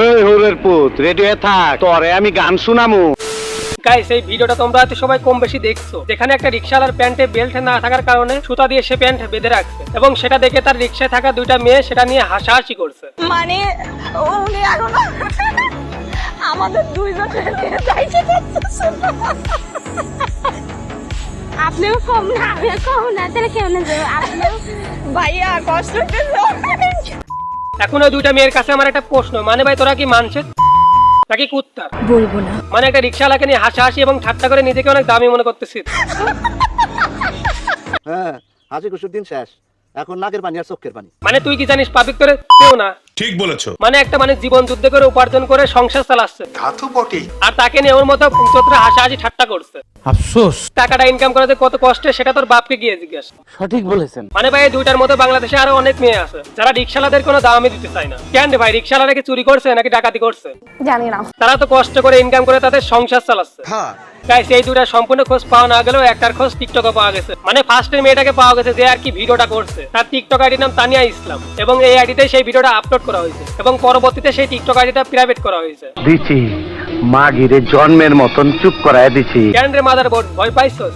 এই হোরের পুত রেডিও থাক, তোরে আমি গান শুনামু। গাইস, এই ভিডিওটা তোমরা হয়তো সবাই কম বেশি দেখছো, যেখানে একটা রিকশাওয়ালার প্যান্টে বেল্ট না থাকার কারণে সুতা দিয়ে সে প্যান্ট বেঁধে রাখছে এবং সেটা দেখে তার রিকশায় থাকা দুইটা মেয়ে সেটা নিয়ে হাসাহাসি করছে। মানে উনি এখনো আমাদের দুইজনের নিয়ে যাইতে পারতেছে না। আপনিও কম না, আমিও কম না, তাহলে কেউ না যাবে। আপনিও ভাইয়া কষ্ট হচ্ছে। এখন ওই দুইটা মেয়ের কাছে আমার একটা প্রশ্ন, মানে ভাই তোরা কি মানছে নাকি কুত্তার? বলবো না। মানে একটা রিকশাওয়ালাকে নিয়ে হাসাহাসি এবং ঠাট্টা করে নিজেকে অনেক দামি মনে করতেছিস। হ্যাঁ, হাসি খুশির দিন শেষ, এখন নাকের পানি আর চোখের পানি। মানে তুই কি জানিস পাবলিক করে কেউ না? ঠিক বলেছো। মানে একটা মানে জীবন যুদ্ধ করে উপার্জন করে সংসার চালাচ্ছে, তা তো বটেই। আর তাকে নিয়ে ওর মতো চোত্রা হাসাহাসি ঠাট্টা করছে। আফসোস। টাকাটা ইনকাম করাতে কত কষ্টে সেটা তোর বাপকে গিয়ে জিজ্ঞেস। সঠিক বলেছেন। মানে ভাই এই দুইটার মতো বাংলাদেশে আরো অনেক মেয়ে আছে যারা রিকশাওয়ালাদের কোনো দামই দিতে চায় না। কেন রে ভাই, রিকশাওয়ালারা কি চুরি করছে নাকি ডাকাতি করছে? জানি না। তারা তো কষ্ট করে ইনকাম করে তাদের সংসার চালাচ্ছে। হ্যাঁ, গাইস, এই দুইটার সম্পূর্ণ খোঁজ পাওয়া না গেলেও একটার খোঁজ টিকটকে পাওয়া গেছে। মানে ফার্স্টের মেয়েটাকে পাওয়া গেছে যে আর কি ভিডিওটা করছে, তার টিকটক আইডির নাম তানিয়া ইসলাম এবং এই আইডিতে সেই ভিডিওটা আপলোড করা হয়েছে এবং পরবর্তীতে সেই টিকটক আইডিটা প্রাইভেট করা হয়েছে। দিছি মাগিরে জন্মের মতন চুপ করায় দিছি। কেন রে মাদারবোর্ড, ভয় পাইছস?